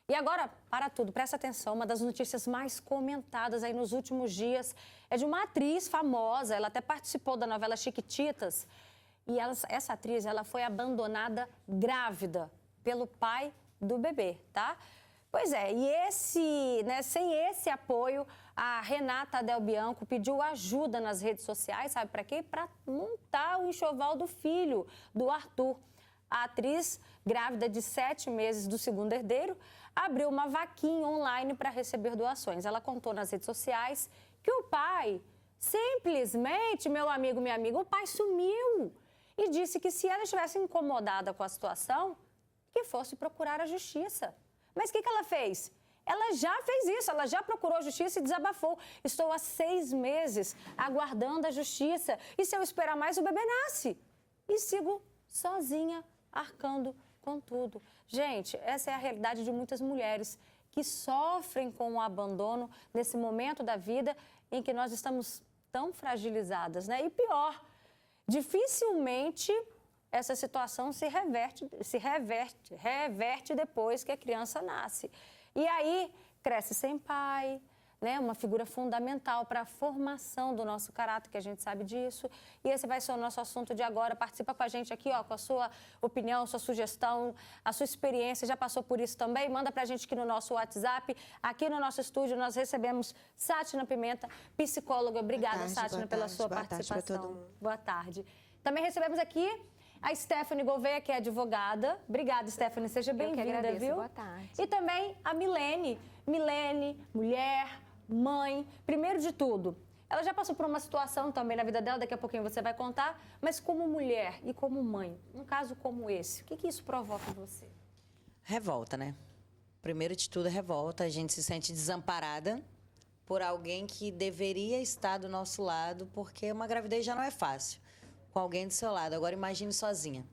E agora, para tudo, presta atenção, uma das notícias mais comentadas aí nos últimos dias é de uma atriz famosa, ela até participou da novela Chiquititas, e essa atriz, ela foi abandonada grávida pelo pai do bebê, tá? Pois é, e sem esse apoio, a Renata Del Bianco pediu ajuda nas redes sociais, sabe para quê? Para montar o enxoval do filho, do Arthur. A atriz, grávida de 7 meses do segundo herdeiro, abriu uma vaquinha online para receber doações. Ela contou nas redes sociais que o pai, simplesmente, meu amigo, minha amiga, o pai sumiu. E disse que se ela estivesse incomodada com a situação, que fosse procurar a justiça. Mas o que ela fez? Ela já fez isso, ela já procurou a justiça e desabafou. Estou há 6 meses aguardando a justiça e se eu esperar mais, o bebê nasce. E sigo sozinha, arcando com tudo. Gente, essa é a realidade de muitas mulheres que sofrem com o abandono nesse momento da vida em que nós estamos tão fragilizadas, né? E pior, dificilmente essa situação se reverte depois que a criança nasce. E aí cresce sem pai, né? Uma figura fundamental para a formação do nosso caráter, que a gente sabe disso. E esse vai ser o nosso assunto de agora. Participa com a gente aqui, ó, com a sua opinião, sua sugestão, a sua experiência. Já passou por isso também? Manda para a gente aqui no nosso WhatsApp. Aqui no nosso estúdio nós recebemos Sátina Pimenta, psicóloga. Obrigada, Sátina, pela sua participação. Boa tarde para todo mundo. Boa tarde. Também recebemos aqui a Stephanie Gouveia, que é advogada. Obrigada, Stephanie. Seja bem-vinda, viu? Boa tarde. E também a Milene. Milene, mulher, mãe. Primeiro de tudo, ela já passou por uma situação também na vida dela, daqui a pouquinho você vai contar, mas como mulher e como mãe, um caso como esse, o que isso provoca em você? Revolta, né? Primeiro de tudo, revolta. A gente se sente desamparada por alguém que deveria estar do nosso lado, porque uma gravidez já não é fácil, com alguém do seu lado. Agora imagine sozinha.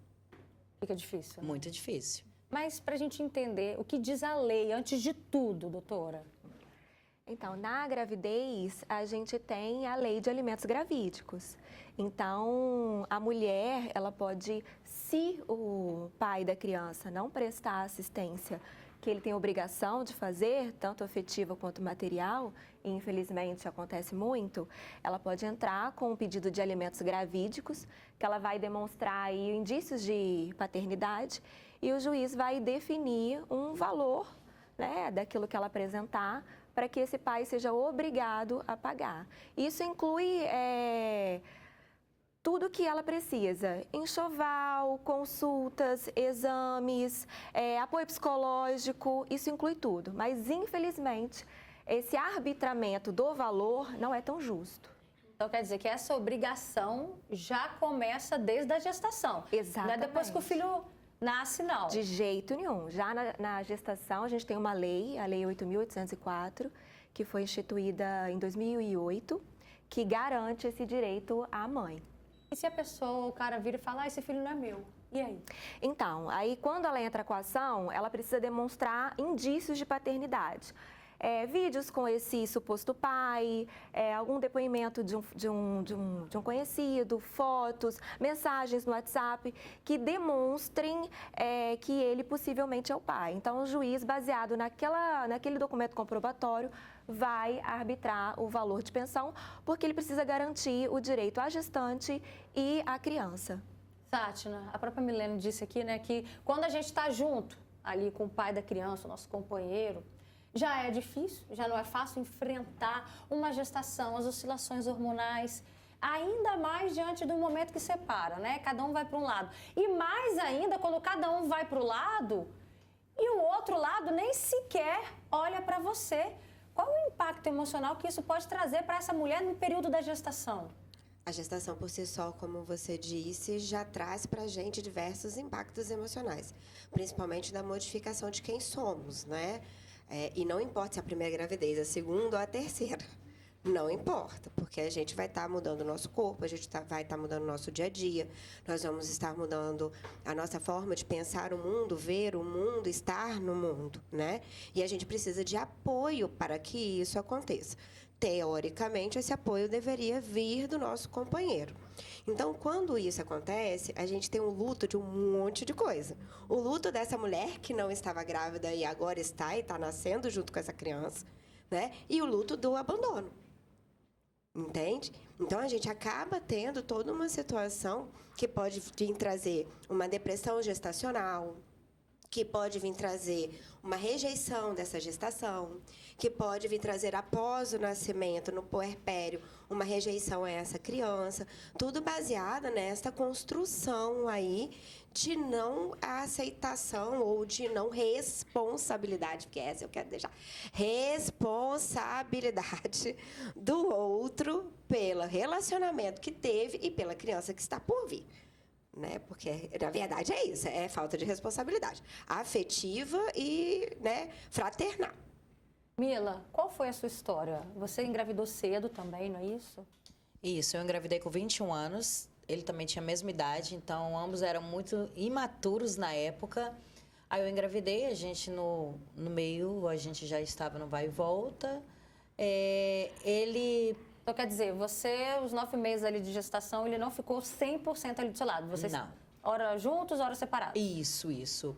Fica difícil, né? Muito difícil. Mas para a gente entender o que diz a lei, antes de tudo, doutora. Então, na gravidez, a gente tem a lei de alimentos gravídicos. Então, a mulher, ela pode, se o pai da criança não prestar assistência que ele tem obrigação de fazer, tanto afetiva quanto material, e infelizmente acontece muito, ela pode entrar com um pedido de alimentos gravídicos, que ela vai demonstrar aí indícios de paternidade, e o juiz vai definir um valor, né, daquilo que ela apresentar, para que esse pai seja obrigado a pagar. Isso inclui tudo que ela precisa: enxoval, consultas, exames, apoio psicológico, isso inclui tudo. Mas, infelizmente, esse arbitramento do valor não é tão justo. Então, quer dizer que essa obrigação já começa desde a gestação. Exatamente. Não é depois que o filho nasce, não. De jeito nenhum. Já na gestação, a gente tem uma lei, a Lei 8.804, que foi instituída em 2008, que garante esse direito à mãe. E se a pessoa, o cara vira e fala, esse filho não é meu, e aí? Então, aí quando ela entra com a ação, ela precisa demonstrar indícios de paternidade. Vídeos com esse suposto pai, algum depoimento de um conhecido, fotos, mensagens no WhatsApp que demonstrem que ele possivelmente é o pai. Então, o juiz, baseado naquele documento comprobatório, vai arbitrar o valor de pensão, porque ele precisa garantir o direito à gestante e à criança. Sátina, a própria Milene disse aqui, né, que quando a gente está junto, ali com o pai da criança, o nosso companheiro, já é difícil, já não é fácil enfrentar uma gestação, as oscilações hormonais, ainda mais diante do momento que separa, né? Cada um vai para um lado. E mais ainda quando cada um vai para o lado e o outro lado nem sequer olha para você. Qual o impacto emocional que isso pode trazer para essa mulher no período da gestação? A gestação por si só, como você disse, já traz para a gente diversos impactos emocionais, principalmente da modificação de quem somos, né? E não importa se é a primeira gravidez, a segunda ou a terceira. Não importa, porque a gente vai estar mudando o nosso corpo, a gente vai estar mudando o nosso dia a dia, nós vamos estar mudando a nossa forma de pensar o mundo, ver o mundo, estar no mundo, né? E a gente precisa de apoio para que isso aconteça. teoricamente, esse apoio deveria vir do nosso companheiro. Então, quando isso acontece, a gente tem um luto de um monte de coisa. O luto dessa mulher que não estava grávida e agora está e está nascendo junto com essa criança, né? E o luto do abandono. Entende? Então, a gente acaba tendo toda uma situação que pode vir trazer uma depressão gestacional, que pode vir trazer uma rejeição dessa gestação, que pode vir trazer após o nascimento, no puerpério, uma rejeição a essa criança, tudo baseado nesta construção aí de não aceitação ou de não responsabilidade, porque essa eu quero deixar, responsabilidade do outro pelo relacionamento que teve e pela criança que está por vir. Né? Porque, na verdade, é isso, é falta de responsabilidade afetiva e, né, fraternal. Mila, qual foi a sua história? Você engravidou cedo também, não é isso? Isso, eu engravidei com 21 anos, ele também tinha a mesma idade, então ambos eram muito imaturos na época. Aí eu engravidei, a gente no meio, a gente já estava no vai e volta. Ele... Então, quer dizer, você, os 9 meses ali de gestação, ele não ficou 100% ali do seu lado? Vocês, não. Hora juntos, hora separados? Isso.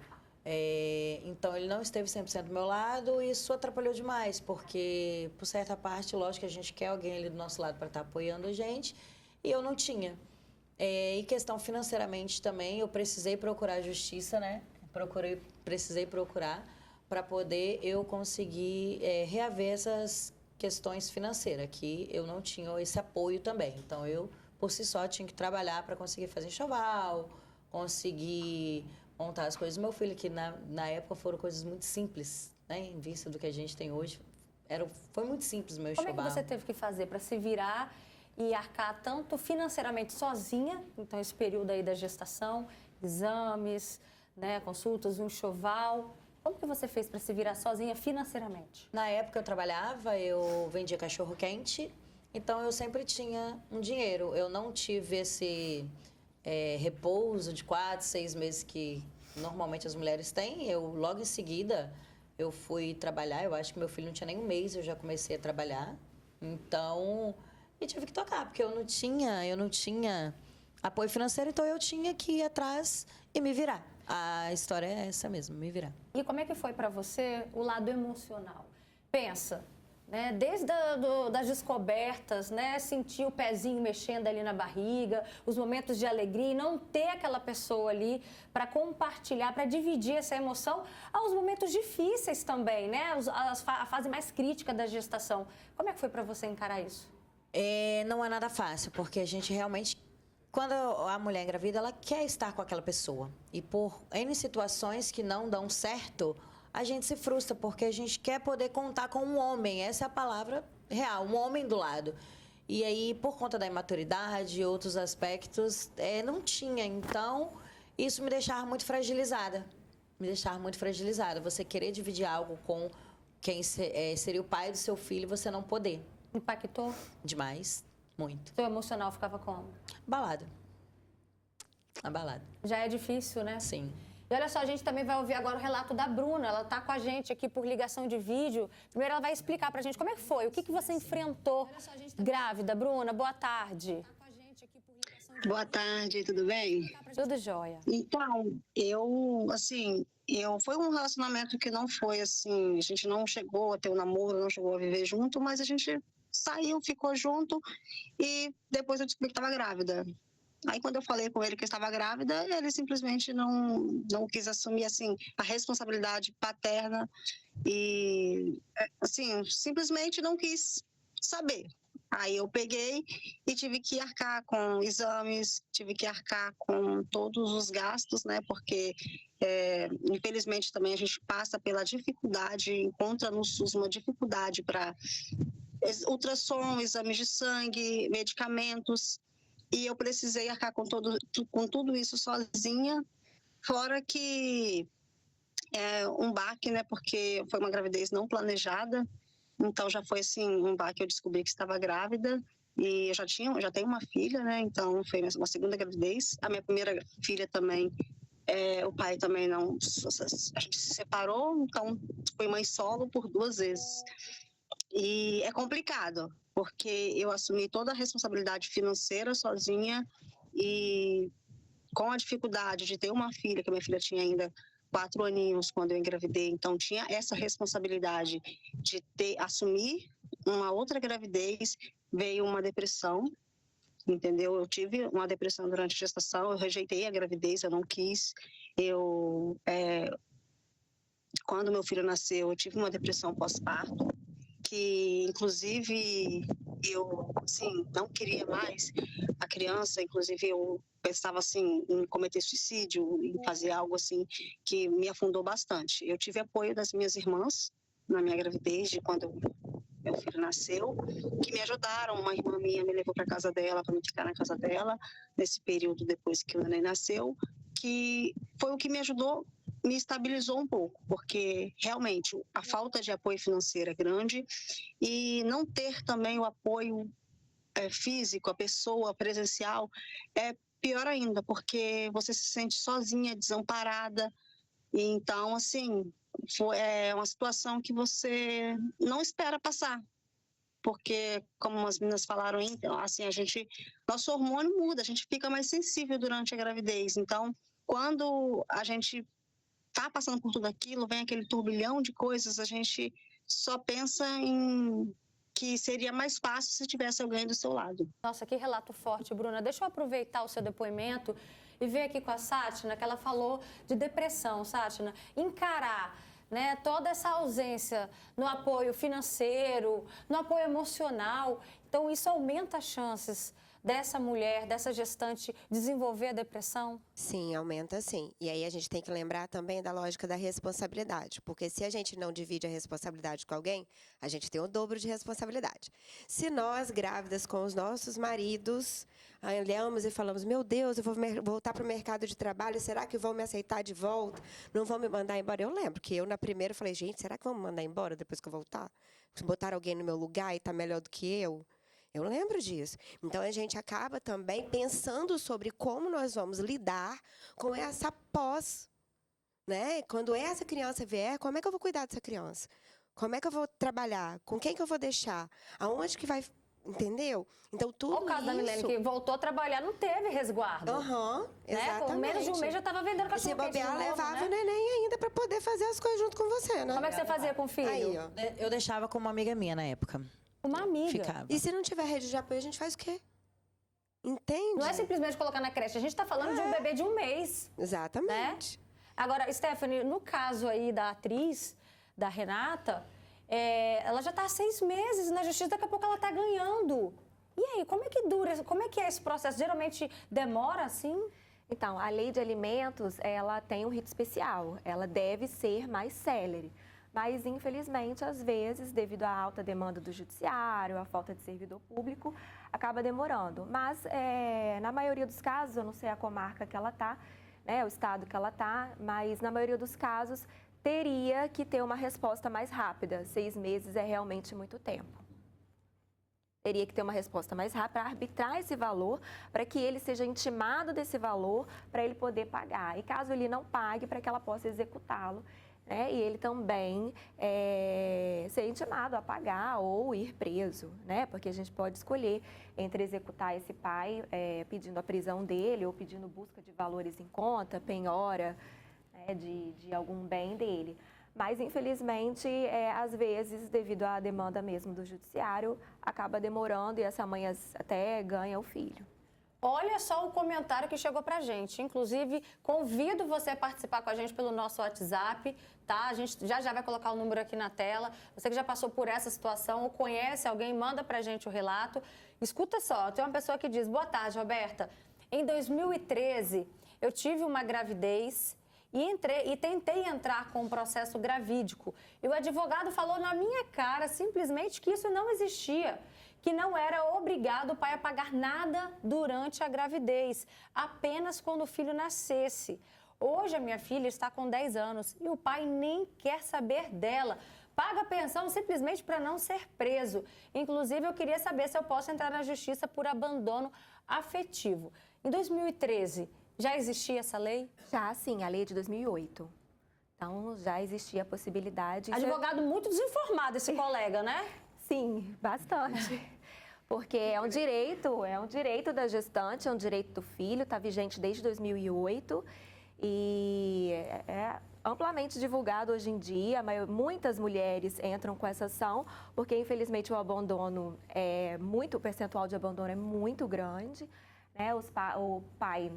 Então, ele não esteve 100% do meu lado e isso atrapalhou demais, porque, por certa parte, lógico que a gente quer alguém ali do nosso lado para estar apoiando a gente, e eu não tinha. E questão financeiramente também, eu precisei procurar a justiça, né? Precisei procurar para poder eu conseguir reaver essas questões financeiras, que eu não tinha esse apoio também. Então, eu, por si só, tinha que trabalhar para conseguir fazer enxoval, conseguir montar as coisas do meu filho, que na época foram coisas muito simples, né? Em vista do que a gente tem hoje, foi muito simples o meu enxoval. Como é que você teve que fazer para se virar e arcar tanto financeiramente sozinha, então esse período aí da gestação, exames, né, consultas, um enxoval? Como que você fez para se virar sozinha financeiramente? Na época eu trabalhava, eu vendia cachorro-quente, então eu sempre tinha um dinheiro. Eu não tive esse repouso de 4, 6 meses que normalmente as mulheres têm. Eu, logo em seguida, eu fui trabalhar. Eu acho que meu filho não tinha nem um mês, eu já comecei a trabalhar. Então, e tive que tocar, porque eu não tinha apoio financeiro, então eu tinha que ir atrás e me virar. A história é essa mesmo, me virar. E como é que foi para você o lado emocional? Pensa, né, desde das descobertas, né, sentir o pezinho mexendo ali na barriga, os momentos de alegria e não ter aquela pessoa ali para compartilhar, para dividir essa emoção, aos momentos difíceis também, né, a fase mais crítica da gestação. Como é que foi para você encarar isso? Não é nada fácil, porque a gente realmente... Quando a mulher engravida, ela quer estar com aquela pessoa. E por N situações que não dão certo, a gente se frustra, porque a gente quer poder contar com um homem. Essa é a palavra real, um homem do lado. E aí, por conta da imaturidade e outros aspectos, não tinha. Então, isso me deixava muito fragilizada. Você querer dividir algo com quem seria o pai do seu filho e você não poder. Impactou? Demais. Muito. Seu emocional ficava como? Abalado. Já é difícil, né? Sim. E olha só, a gente também vai ouvir agora o relato da Bruna. Ela está com a gente aqui por ligação de vídeo. Primeiro ela vai explicar pra gente como é que foi, o que você enfrentou grávida. Bruna, boa tarde. Boa tarde, tudo bem? Tudo jóia. Então, foi um relacionamento que não foi assim, a gente não chegou a ter um namoro, não chegou a viver junto, mas a gente saiu, ficou junto e depois eu descobri que estava grávida. Aí quando eu falei com ele que eu estava grávida, ele simplesmente não quis assumir assim a responsabilidade paterna e assim, simplesmente não quis saber. Aí eu peguei e tive que arcar com exames, tive que arcar com todos os gastos, né? Porque infelizmente também a gente passa pela dificuldade, encontra no SUS uma dificuldade para ultrassom, exames de sangue, medicamentos, e eu precisei arcar com tudo isso sozinha, fora que um baque, né, porque foi uma gravidez não planejada, então já foi assim, um baque, eu descobri que estava grávida, e eu já tenho uma filha, né, então foi uma segunda gravidez, a minha primeira filha também, o pai também não, a gente se separou, então fui mãe solo por 2 vezes. E é complicado, porque eu assumi toda a responsabilidade financeira sozinha e com a dificuldade de ter uma filha, que a minha filha tinha ainda 4 aninhos quando eu engravidei, então tinha essa responsabilidade de assumir uma outra gravidez, veio uma depressão, entendeu? Eu tive uma depressão durante a gestação, eu rejeitei a gravidez, eu não quis, quando meu filho nasceu, eu tive uma depressão pós-parto, que inclusive eu, assim, não queria mais a criança, inclusive eu pensava assim em cometer suicídio, em fazer algo assim que me afundou bastante. Eu tive apoio das minhas irmãs na minha gravidez, de quando meu filho nasceu, que me ajudaram. Uma irmã minha me levou para casa dela, para me ficar na casa dela, nesse período depois que o neném nasceu, que foi o que me ajudou, me estabilizou um pouco, porque realmente a falta de apoio financeiro é grande e não ter também o apoio físico, a pessoa presencial, é pior ainda, porque você se sente sozinha, desamparada. E então, assim, é uma situação que você não espera passar. Porque, como as meninas falaram, então, assim, nosso hormônio muda, a gente fica mais sensível durante a gravidez. Então, quando a gente está passando por tudo aquilo, vem aquele turbilhão de coisas, a gente só pensa em que seria mais fácil se tivesse alguém do seu lado. Nossa, que relato forte, Bruna. Deixa eu aproveitar o seu depoimento e ver aqui com a Sátina, que ela falou de depressão, Sátina. Encarar, né, toda essa ausência no apoio financeiro, no apoio emocional. Então, isso aumenta as chances dessa mulher, dessa gestante, desenvolver a depressão? Sim, aumenta sim. E aí a gente tem que lembrar também da lógica da responsabilidade, porque se a gente não divide a responsabilidade com alguém, a gente tem o dobro de responsabilidade. Se nós, grávidas com os nossos maridos, olhamos e falamos, meu Deus, eu vou voltar para o mercado de trabalho, será que vão me aceitar de volta? Não vão me mandar embora? Eu lembro que eu, na primeira, falei, gente, será que vão me mandar embora depois que eu voltar? Se botar alguém no meu lugar e tá melhor do que eu? Eu lembro disso. Então, a gente acaba também pensando sobre como nós vamos lidar com essa pós, né? Quando essa criança vier, como é que eu vou cuidar dessa criança? Como é que eu vou trabalhar? Com quem que eu vou deixar? Aonde que vai... Entendeu? Então, tudo isso... O caso da Milene, que voltou a trabalhar, não teve resguardo. Exatamente. Com menos de um mês já estava vendendo cachorro-quente. Se bobear, novo, levava né? o neném ainda para poder fazer as coisas junto com você, né? Como é que você fazia com o filho? Aí, ó. Eu deixava com uma amiga minha na época. Uma amiga. Ficava. E se não tiver rede de apoio, a gente faz o quê? Entende? Não é simplesmente colocar na creche. A gente está falando de um bebê de um mês. Exatamente. Né? Agora, Stephanie, no caso aí da atriz, da Renata, ela já está há 6 meses na justiça, daqui a pouco ela está ganhando. E aí, como é que dura? Como é que é esse processo? Geralmente demora assim? Então, a lei de alimentos, ela tem um rito especial. Ela deve ser mais célere. Mas, infelizmente, às vezes, devido à alta demanda do judiciário, à falta de servidor público, acaba demorando. Mas, na maioria dos casos, eu não sei a comarca que ela está, né, o estado que ela está, mas na maioria dos casos, teria que ter uma resposta mais rápida. 6 meses é realmente muito tempo. Teria que ter uma resposta mais rápida para arbitrar esse valor, para que ele seja intimado desse valor, para ele poder pagar. E caso ele não pague, para que ela possa executá-lo. E ele também ser intimado a pagar ou ir preso, né? Porque a gente pode escolher entre executar esse pai pedindo a prisão dele ou pedindo busca de valores em conta, penhora, né, de algum bem dele. Mas, infelizmente, às vezes, devido à demanda mesmo do judiciário, acaba demorando e essa mãe até ganha o filho. Olha só o comentário que chegou pra gente. Inclusive, convido você a participar com a gente pelo nosso WhatsApp, tá? A gente já vai colocar o número aqui na tela. Você que já passou por essa situação ou conhece alguém, manda pra gente o relato. Escuta só, tem uma pessoa que diz, boa tarde, Roberta. Em 2013, eu tive uma gravidez e tentei entrar com um processo gravídico. E o advogado falou na minha cara simplesmente que isso não existia, que não era obrigado o pai a pagar nada durante a gravidez, apenas quando o filho nascesse. Hoje a minha filha está com 10 anos e o pai nem quer saber dela. Paga pensão simplesmente para não ser preso. Inclusive, eu queria saber se eu posso entrar na justiça por abandono afetivo. Em 2013, já existia essa lei? Já, sim, a lei de 2008. Então, já existia a possibilidade... Advogado muito desinformado esse colega, né? Sim, bastante. Porque é um direito da gestante, é um direito do filho, está vigente desde 2008 e é amplamente divulgado hoje em dia. Muitas mulheres entram com essa ação, porque infelizmente o percentual de abandono é muito grande, né? O pai,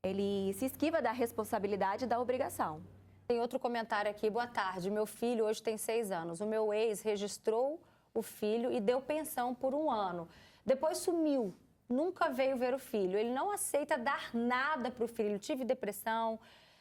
ele se esquiva da responsabilidade e da obrigação. Tem outro comentário aqui. Boa tarde, meu filho hoje tem 6 anos. O meu ex registrou o filho e deu pensão por 1 ano. Depois sumiu, nunca veio ver o filho. Ele não aceita dar nada para o filho. Tive depressão,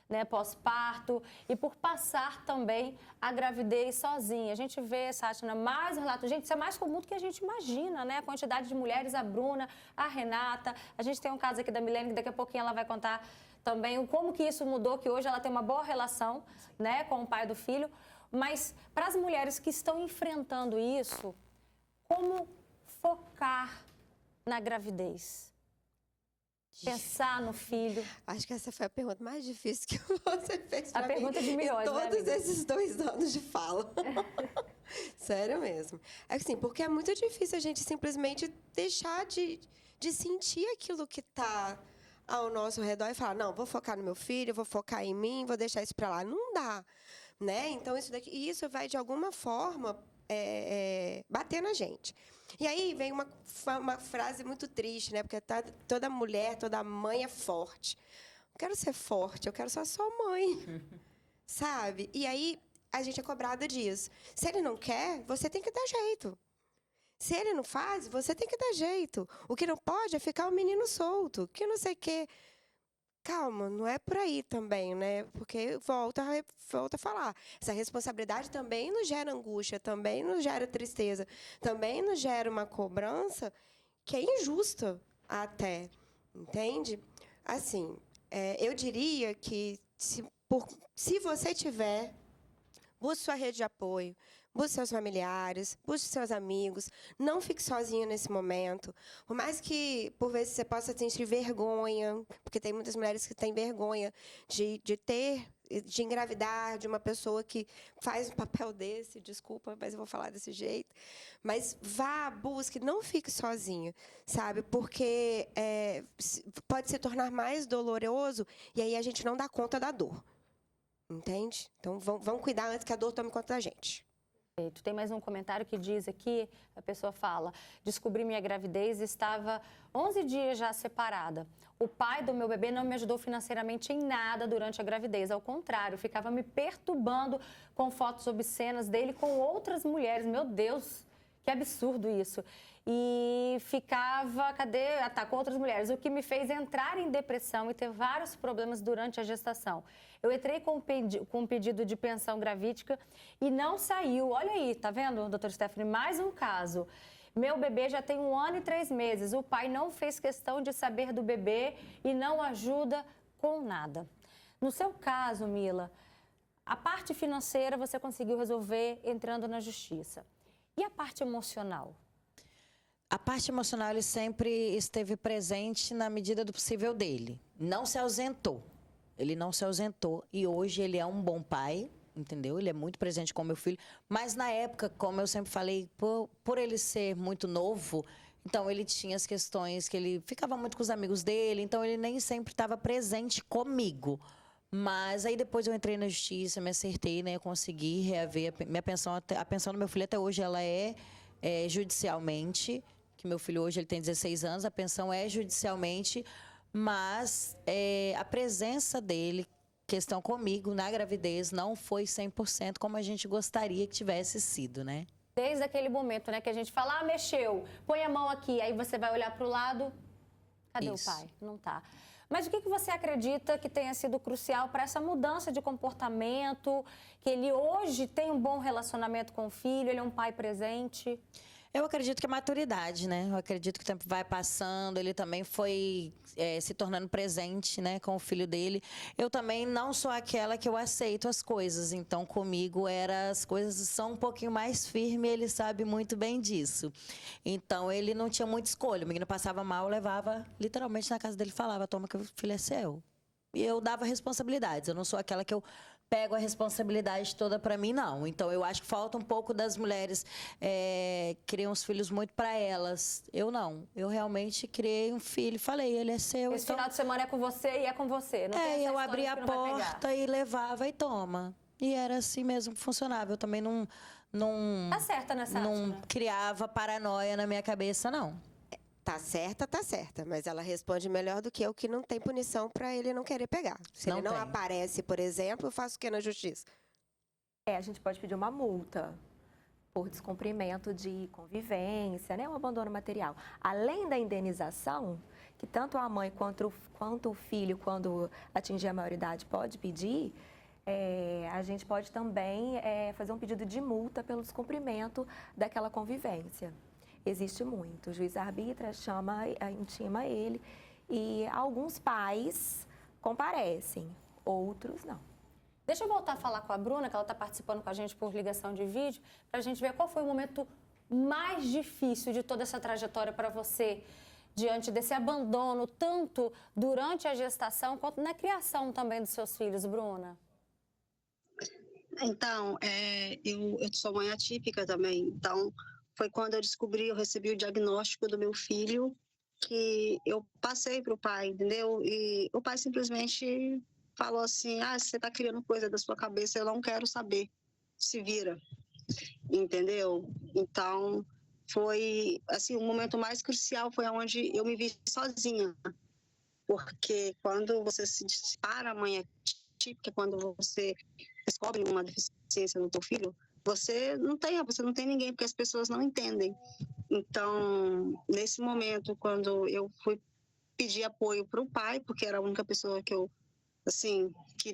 né, pós-parto e por passar também a gravidez sozinha. A gente vê, Sátina, mais relatos. Gente, isso é mais comum do que a gente imagina, né? A quantidade de mulheres, a Bruna, a Renata. A gente tem um caso aqui da Milene, que daqui a pouquinho ela vai contar também como que isso mudou, que hoje ela tem uma boa relação, né, com o pai do filho. Mas para as mulheres que estão enfrentando isso, como focar na gravidez? Pensar no filho. Acho que essa foi a pergunta mais difícil que você fez pra A mim pergunta de milhões, em né, todos amiga? esses 2 anos de fala. Sério mesmo. É assim, porque é muito difícil a gente simplesmente deixar de sentir aquilo que está ao nosso redor e falar, não, vou focar no meu filho, vou focar em mim, vou deixar isso para lá. Não dá, né? Então, isso vai, de alguma forma, bater na gente. E aí vem uma frase muito triste, né? Porque toda mulher, toda mãe é forte. Eu quero ser forte, eu quero ser só mãe, sabe? E aí a gente é cobrada disso. Se ele não quer, você tem que dar jeito. Se ele não faz, você tem que dar jeito. O que não pode é ficar o menino solto, que não sei o quê. Calma, não é por aí também, né? Porque volta a falar. Essa responsabilidade também nos gera angústia, também nos gera tristeza, também nos gera uma cobrança que é injusta até, entende? Assim, eu diria que se você tiver, busque sua rede de apoio, busque seus familiares, busque seus amigos. Não fique sozinho nesse momento. Por mais que, por vezes, você possa sentir vergonha, porque tem muitas mulheres que têm vergonha de engravidar de uma pessoa que faz um papel desse, desculpa, mas eu vou falar desse jeito. Mas vá, busque, não fique sozinho, sabe? Porque pode se tornar mais doloroso e aí a gente não dá conta da dor. Entende? Então, vamos cuidar antes que a dor tome conta da gente. Tem mais um comentário que diz aqui, a pessoa fala, descobri minha gravidez e estava 11 dias já separada. O pai do meu bebê não me ajudou financeiramente em nada durante a gravidez, ao contrário, ficava me perturbando com fotos obscenas dele com outras mulheres. Meu Deus, que absurdo isso. E ficava, com outras mulheres, o que me fez entrar em depressão e ter vários problemas durante a gestação. Eu entrei com um pedido de pensão gravídica e não saiu. Olha aí, tá vendo, doutora Stephanie? Mais um caso. Meu bebê já tem 1 ano e 3 meses. O pai não fez questão de saber do bebê e não ajuda com nada. No seu caso, Mila, a parte financeira você conseguiu resolver entrando na justiça. E a parte emocional? A parte emocional, ele sempre esteve presente na medida do possível dele. Não se ausentou. Ele não se ausentou. E hoje ele é um bom pai, entendeu? Ele é muito presente com o meu filho. Mas na época, como eu sempre falei, por ele ser muito novo, então ele tinha as questões que ele ficava muito com os amigos dele, então ele nem sempre estava presente comigo. Mas aí depois eu entrei na justiça, me acertei, né? Eu consegui reaver minha pensão. A pensão do meu filho até hoje, ela é judicialmente, que meu filho hoje ele tem 16 anos, a pensão é judicialmente, mas a presença dele, questão comigo, na gravidez, não foi 100% como a gente gostaria que tivesse sido, né? Desde aquele momento, né, que a gente fala, mexeu, põe a mão aqui, aí você vai olhar para o lado, cadê o pai? Não tá. Mas o que você acredita que tenha sido crucial para essa mudança de comportamento, que ele hoje tem um bom relacionamento com o filho, ele é um pai presente? Eu acredito que é maturidade, né? Eu acredito que o tempo vai passando, ele também foi se tornando presente, né, com o filho dele. Eu também não sou aquela que eu aceito as coisas, então comigo as coisas são um pouquinho mais firmes, ele sabe muito bem disso. Então ele não tinha muita escolha, o menino passava mal, eu levava literalmente na casa dele e falava, toma que o filho é seu. E eu dava responsabilidades, eu não sou aquela que eu pego a responsabilidade toda para mim, não. Então, eu acho que falta um pouco das mulheres criam os filhos muito para elas. Eu não. Eu realmente criei um filho, falei, ele é seu. Esse então... final de semana é com você e é com você. Não tem essa eu história abri de a que não vai pegar. porta e levava e toma. E era assim mesmo que funcionava. Eu também não Tá certa nessa não né? criava paranoia na minha cabeça, não. Tá certa, mas ela responde melhor do que eu, que não tem punição para ele não querer pegar. Se Não ele não tem. aparece, por exemplo, eu faço o que na justiça? A gente pode pedir uma multa por descumprimento de convivência, né? Um abandono material. Além da indenização, que tanto a mãe quanto o filho, quando atingir a maioridade, pode pedir, a gente pode também fazer um pedido de multa pelo descumprimento daquela convivência. Existe muito. O juiz arbitra, intima ele e alguns pais comparecem, outros não. Deixa eu voltar a falar com a Bruna, que ela está participando com a gente por ligação de vídeo, para a gente ver qual foi o momento mais difícil de toda essa trajetória para você, diante desse abandono, tanto durante a gestação quanto na criação também dos seus filhos, Bruna. Então, eu sou mãe atípica também. Então, foi quando eu recebi o diagnóstico do meu filho, que eu passei para o pai, entendeu? E o pai simplesmente falou assim, você está criando coisa da sua cabeça, eu não quero saber, se vira, entendeu? Então, foi, assim, o momento mais crucial foi onde eu me vi sozinha, porque quando você se dispara, a mãe atípica, quando você descobre uma deficiência no teu filho, você não tem ninguém, porque as pessoas não entendem. Então, nesse momento, quando eu fui pedir apoio para o pai, porque era a única pessoa que eu, assim, que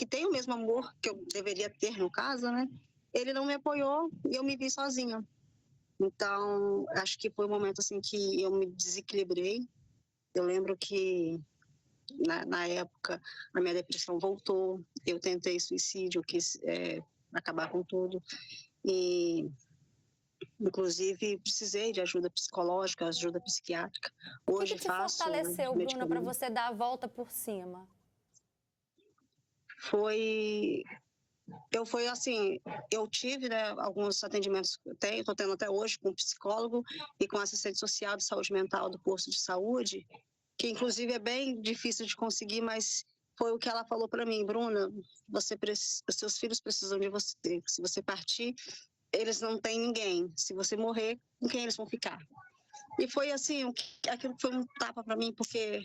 tem o mesmo amor que eu deveria ter no caso, né? Ele não me apoiou e eu me vi sozinha. Então, acho que foi um momento, assim, que eu me desequilibrei. Eu lembro que, na época, a minha depressão voltou, eu tentei suicídio, eu quis acabar com tudo. E, inclusive, precisei de ajuda psicológica, ajuda psiquiátrica. Hoje O que te faço fortaleceu, Bruna, para medicamento. você dar a volta por cima? Foi assim, eu tive, né, alguns atendimentos que estou tendo até hoje com psicólogo e com assistente social de saúde mental do posto de saúde, que inclusive é bem difícil de conseguir, mas foi o que ela falou para mim, Bruna, os seus filhos precisam de você. Se você partir, eles não têm ninguém. Se você morrer, com quem eles vão ficar? E foi assim, aquilo foi um tapa para mim, porque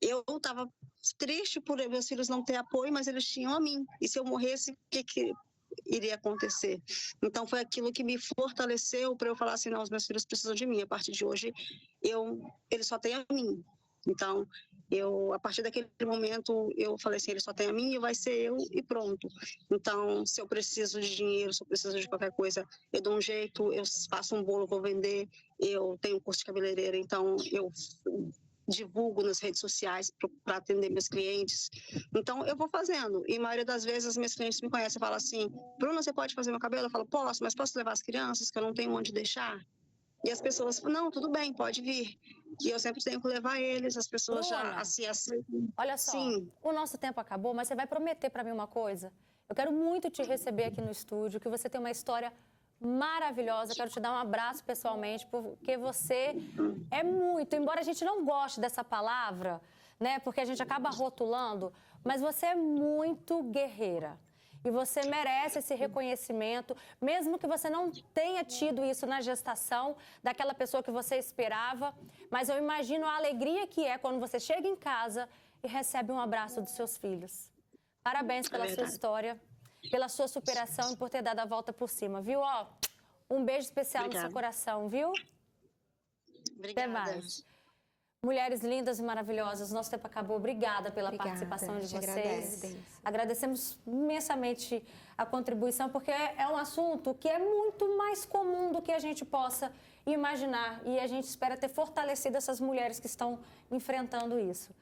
eu estava triste por meus filhos não ter apoio, mas eles tinham a mim. E se eu morresse, o que iria acontecer? Então foi aquilo que me fortaleceu para eu falar assim, não, os meus filhos precisam de mim. A partir de hoje, eles só têm a mim. Então, a partir daquele momento, eu falei assim, ele só tem a mim e vai ser eu e pronto. Então, se eu preciso de dinheiro, se eu preciso de qualquer coisa, eu dou um jeito, eu faço um bolo, vou vender, eu tenho um curso de cabeleireira, então eu divulgo nas redes sociais para atender meus clientes. Então, eu vou fazendo. E a maioria das vezes, as minhas clientes me conhecem e falam assim, Bruna, você pode fazer meu cabelo? Eu falo, posso, mas posso levar as crianças, que eu não tenho onde deixar? E as pessoas falam, não, tudo bem, pode vir. E eu sempre tenho que levar eles, as pessoas Bruna, já assim, olha só, sim. O nosso tempo acabou, mas você vai prometer para mim uma coisa? Eu quero muito te receber aqui no estúdio, que você tem uma história maravilhosa. Eu quero te dar um abraço pessoalmente, porque você é muito, embora a gente não goste dessa palavra, né, porque a gente acaba rotulando, mas você é muito guerreira. E você merece esse reconhecimento, mesmo que você não tenha tido isso na gestação, daquela pessoa que você esperava. Mas eu imagino a alegria que é quando você chega em casa e recebe um abraço dos seus filhos. Parabéns pela sua história, pela sua superação e por ter dado a volta por cima, viu? Ó, um beijo especial no seu coração, viu? Obrigada. Até mais. Mulheres lindas e maravilhosas, nosso tempo acabou. Obrigada pela participação de vocês. Agradecemos imensamente a contribuição, porque é um assunto que é muito mais comum do que a gente possa imaginar. E a gente espera ter fortalecido essas mulheres que estão enfrentando isso.